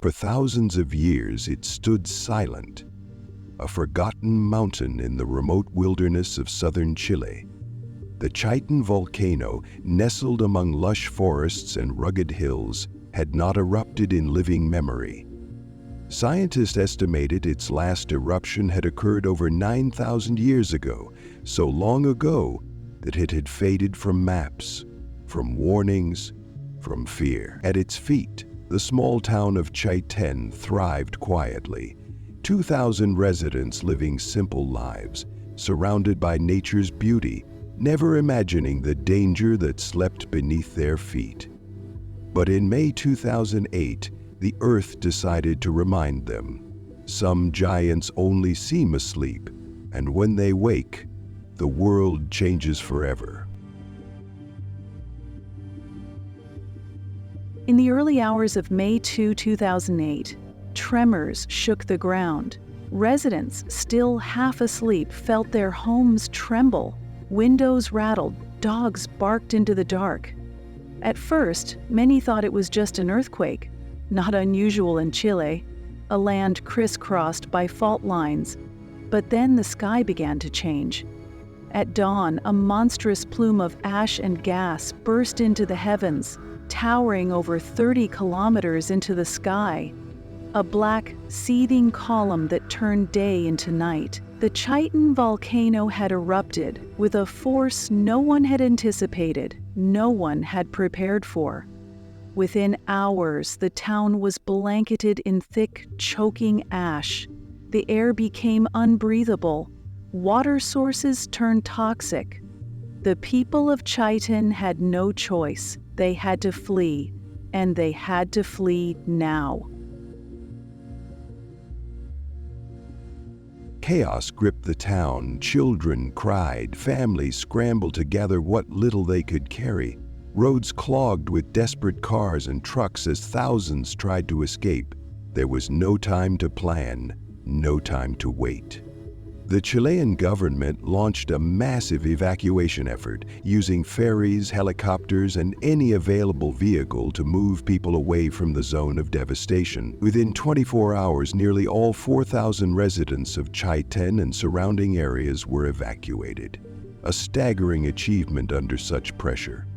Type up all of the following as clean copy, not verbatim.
For thousands of years, it stood silent, a forgotten mountain in the remote wilderness of southern Chile. The Chaiten Volcano, nestled among lush forests and rugged hills, had not erupted in living memory. Scientists estimated its last eruption had occurred over 9,000 years ago, so long ago that it had faded from maps, from warnings, from fear. At its feet, the small town of Chaitén thrived quietly, 2,000 residents living simple lives, surrounded by nature's beauty, never imagining the danger that slept beneath their feet. But in May 2008, the Earth decided to remind them. Some giants only seem asleep, and when they wake, the world changes forever. In the early hours of May 2, 2008, tremors shook the ground. Residents, still half asleep, felt their homes tremble. Windows rattled, dogs barked into the dark. At first, many thought it was just an earthquake, not unusual in Chile, a land crisscrossed by fault lines. But then the sky began to change. At dawn, a monstrous plume of ash and gas burst into the heavens, towering over 30 kilometers into the sky. A black, seething column that turned day into night. The Chaiten Volcano had erupted with a force no one had anticipated, no one had prepared for. Within hours, the town was blanketed in thick, choking ash. The air became unbreathable. Water sources turned toxic. The people of Chaiten had no choice. They had to flee, and they had to flee now. Chaos gripped the town. Children cried, families scrambled to gather what little they could carry. Roads clogged with desperate cars and trucks as thousands tried to escape. There was no time to plan, no time to wait. The Chilean government launched a massive evacuation effort, using ferries, helicopters, and any available vehicle to move people away from the zone of devastation. Within 24 hours, nearly all 4,000 residents of Chaitén and surrounding areas were evacuated. A staggering achievement under such pressure.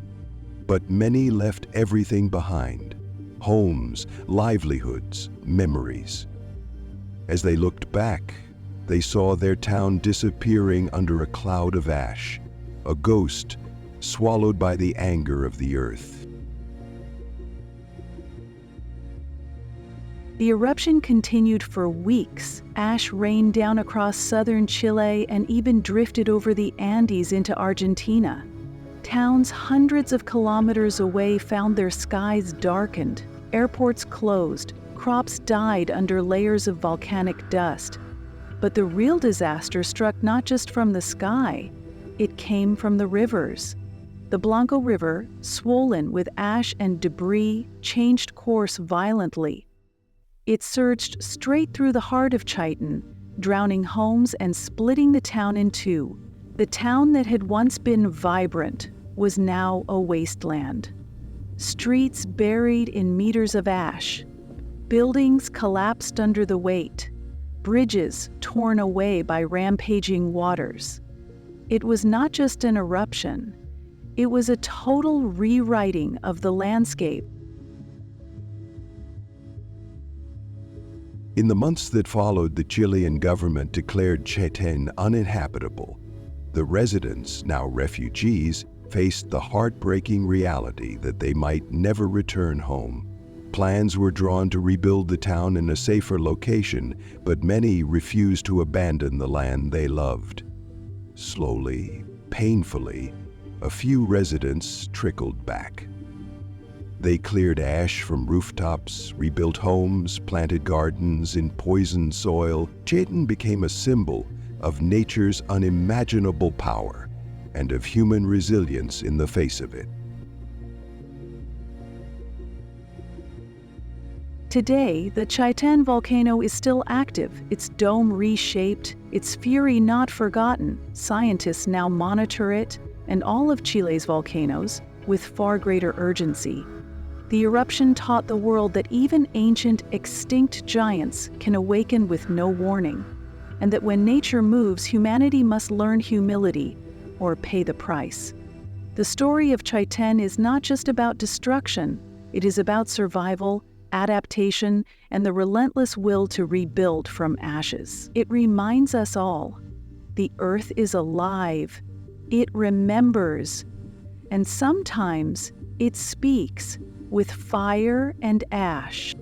But many left everything behind: homes, livelihoods, memories. As they looked back, they saw their town disappearing under a cloud of ash, a ghost swallowed by the anger of the earth. The eruption continued for weeks. Ash rained down across southern Chile and even drifted over the Andes into Argentina. Towns hundreds of kilometers away found their skies darkened, airports closed, crops died under layers of volcanic dust. But the real disaster struck not just from the sky, it came from the rivers. The Blanco River, swollen with ash and debris, changed course violently. It surged straight through the heart of Chaiten, drowning homes and splitting the town in two. The town that had once been vibrant was now a wasteland. Streets buried in meters of ash. Buildings collapsed under the weight. Bridges torn away by rampaging waters. It was not just an eruption, it was a total rewriting of the landscape. In the months that followed, the Chilean government declared Chaitén uninhabitable. The residents, now refugees, faced the heartbreaking reality that they might never return home. Plans were drawn to rebuild the town in a safer location, but many refused to abandon the land they loved. Slowly, painfully, a few residents trickled back. They cleared ash from rooftops, rebuilt homes, planted gardens in poisoned soil. Chaitén became a symbol of nature's unimaginable power and of human resilience in the face of it. Today, the Chaitén Volcano is still active, its dome reshaped, its fury not forgotten. Scientists now monitor it and all of Chile's volcanoes with far greater urgency. The eruption taught the world that even ancient, extinct giants can awaken with no warning, and that when nature moves, humanity must learn humility or pay the price. The story of Chaiten is not just about destruction, it is about survival, adaptation, and the relentless will to rebuild from ashes. It reminds us all, the earth is alive, it remembers, and sometimes it speaks with fire and ash.